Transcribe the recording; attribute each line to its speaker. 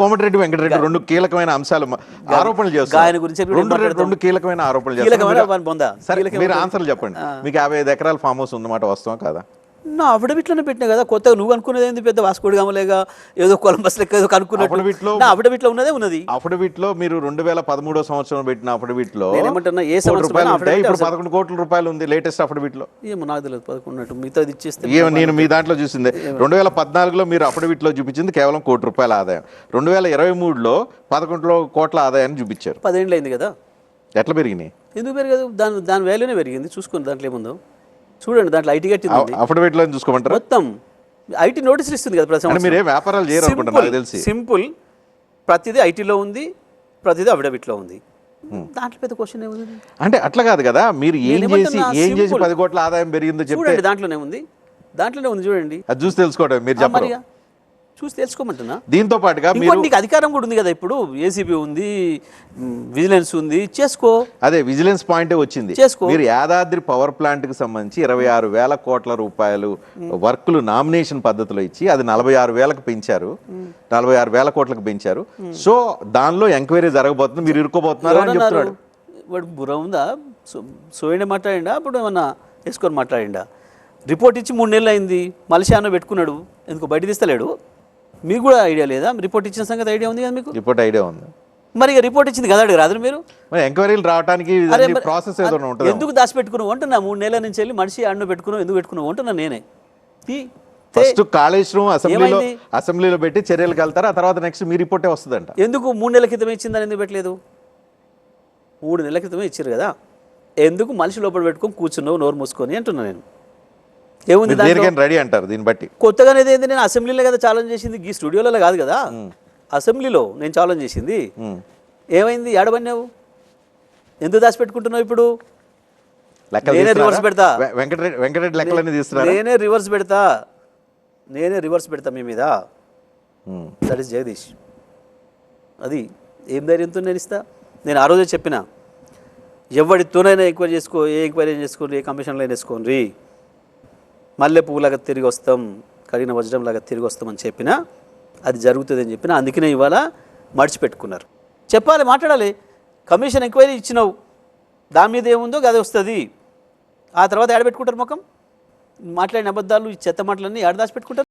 Speaker 1: కోమటిరెడ్డి వెంకటరెడ్డి రెండు కీలకమైన అంశాలు ఆరోపణలు చేస్తారు. రెండు కీలకమైన ఆరోపణలు చేస్తారు. సరే మీరు ఆన్సర్లు చెప్పండి. మీకు 55 ఎకరాల ఫామ్ హౌస్ ఉందన్నమాట, వాస్తవం కాదా?
Speaker 2: నా అఫిడవిట్లోనే పెట్టినా కదా. కొత్తగా నువ్వు అనుకునేది ఏంది? పెద్ద వాస్కోడి గామలేగా ఏదో కొలంబస్ లెక్క ఏదో కనుక్కున్నట్టు నా అఫిడవిట్లో ఉన్నదే ఉన్నది.
Speaker 1: అఫిడవిట్లో మీరు 2013 సంవత్సరం పెట్టిన అఫిడవిట్లో
Speaker 2: ఏమంటున్నా, ఏ సంవత్సరం
Speaker 1: ఇప్పుడు 11 కోట్ల రూపాయలు ఉంది లేటెస్ట్ అఫిడవిట్లో.
Speaker 2: ఏమో నాకు తెలియదు 11 మిగతా ఇచ్చేస్తే.
Speaker 1: నేను మీ దాంట్లో చూసింది 2014లో మీరు అఫిడవిట్లో చూపించింది కేవలం ₹1 ఆదాయం. 2023లో 11 కోట్ల ఆదాయాన్ని చూపించారు.
Speaker 2: 10 ఏళ్ళు అయింది కదా.
Speaker 1: ఎట్లా పెరిగినాయి?
Speaker 2: ఎందుకు పెరగదు? దాని వాల్యూనే పెరిగింది. చూసుకోండి దాంట్లో ఏముందో చూడండి. దాంట్లో ఐటీ కట్టింది.
Speaker 1: అఫిడవిట్లో చూసుకోమంటారు.
Speaker 2: మొత్తం ఐటీ నోటీసులు ఇస్తుంది కదా ప్రతి సంవత్సరం.
Speaker 1: మీరే వ్యాపారాలు చేయరు నాకు తెలిసి.
Speaker 2: సింపుల్, ప్రతిదీ ఐటీలో ఉంది, ప్రతిదీ అఫిడవిట్లో ఉంది. దాంట్లో పెద్ద క్వశ్చన్ ఏముంది
Speaker 1: అంటే? అట్లా కాదు కదా, మీరు ఏం చేసి 10 కోట్ల ఆదాయం పెరిగిందో
Speaker 2: చూడండి. దాంట్లోనే ఉంది చూడండి.
Speaker 1: అది చూసి తెలుసుకోవడం మీరు చెప్పరు.
Speaker 2: చూసి తెలుసుకోమంటున్నా.
Speaker 1: దీంతో పాటుగా
Speaker 2: నీకు అధికారం కూడా ఉంది కదా. ఇప్పుడు ఏసీబీ ఉంది, విజిలెన్స్ ఉంది, చేసుకో.
Speaker 1: అదే విజిలెన్స్ పాయింటే వచ్చింది. మీరు యాదాద్రి పవర్ ప్లాంట్ కి సంబంధించి 26,000 కోట్ల రూపాయలు వర్కులు నామినేషన్ పద్ధతిలో ఇచ్చి అది 46,000కు పెంచారు, 46,000 కోట్లకు పెంచారు. సో దానిలో ఎంక్వైరీ జరగబోతుంది, మీరు ఇరుక్కోబోతున్నారు అని చెప్తున్నాడు.
Speaker 2: వాడు బుర్ర ఉందా? సోయండి మాట్లాడిండా, అప్పుడు ఏమన్నా వేసుకొని మాట్లాడిండా? రిపోర్ట్ ఇచ్చి 3 నెలలు అయింది, మలేషియాలో పెట్టుకున్నాడు, ఎందుకు బయట తీస్తలేడు? మీకు కూడా ఐడియా లేదా? రిపోర్ట్ ఇచ్చిన సంగతి ఐడియా ఉంది కదా మీకు?
Speaker 1: రిపోర్ట్ ఐడియా ఉంది.
Speaker 2: మరి రిపోర్ట్ ఇచ్చింది కదా రాదు మీరు?
Speaker 1: ఎంక్వైరీలు రావడానికి ప్రాసెస్ ఏదో ఉంటుంది.
Speaker 2: ఎందుకు దాచిపెట్టుకున్నావు అంటున్నా? 3 నెలల నుంచి వెళ్ళి మనిషి అన్ను పెట్టుకున్నావు, ఎందుకు పెట్టుకున్నావు అంటున్నా నేనే.
Speaker 1: ఫస్ట్ కాళేశ్వరం అసెంబ్లీలో పెట్టి చర్యలకు వెళ్తారు, ఆ తర్వాత నెక్స్ట్ మీ రిపోర్టే వస్తుందంట.
Speaker 2: ఎందుకు 3 నెలల క్రితమే ఇచ్చిందని ఎందుకు పెట్టలేదు? 3 నెలల క్రితమే ఇచ్చారు కదా, ఎందుకు మనిషి లోపల పెట్టుకొని కూర్చున్నావు నోరు మూసుకొని అంటున్నా నేను. ఏముంది
Speaker 1: రెడీ అంటారు దీన్ని బట్టి?
Speaker 2: కొత్తగానే ఏంది? నేను అసెంబ్లీలో కదా ఛాలెంజ్ చేసింది, ఈ స్టూడియోలో కాదు కదా. అసెంబ్లీలో నేను ఛాలెంజ్ చేసింది. ఏమైంది? ఏడబన్నావు? ఎందుకు దాచిపెట్టుకుంటున్నావు? ఇప్పుడు నేనే రివర్స్ పెడతా.
Speaker 1: వెంకటరెడ్డి లెక్కలన్నీ తీస్తున్నా.
Speaker 2: నేనే రివర్స్ పెడతా మీ మీద. That is Jagadish. అది ఏం ధైర్యంతో నేను ఇస్తా? నేను ఆ రోజే చెప్పిన, ఎవరితోనైనా ఎంక్వైరీ చేసుకో, ఏ ఎంక్వైరీ చేసుకోండి, ఏ కమిషన్లో వేసుకోండి, మల్లె పువ్వులాగా తిరిగి వస్తాం, కడిగిన వజ్రంలాగా తిరిగి వస్తామని చెప్పినా అది జరుగుతుంది అని చెప్పినా. అందుకనే ఇవాళ మడిచిపెట్టుకున్నారు. చెప్పాలి, మాట్లాడాలి. కమిషన్ ఎంక్వైరీ ఇచ్చినావు, దాని మీద ఏముందో అది వస్తుంది. ఆ తర్వాత ఏడబెట్టుకుంటారు ముఖం? మాట్లాడిన అబద్ధాలు, ఈ చెత్త మాటలన్నీ ఏడ దాచిపెట్టుకుంటారు?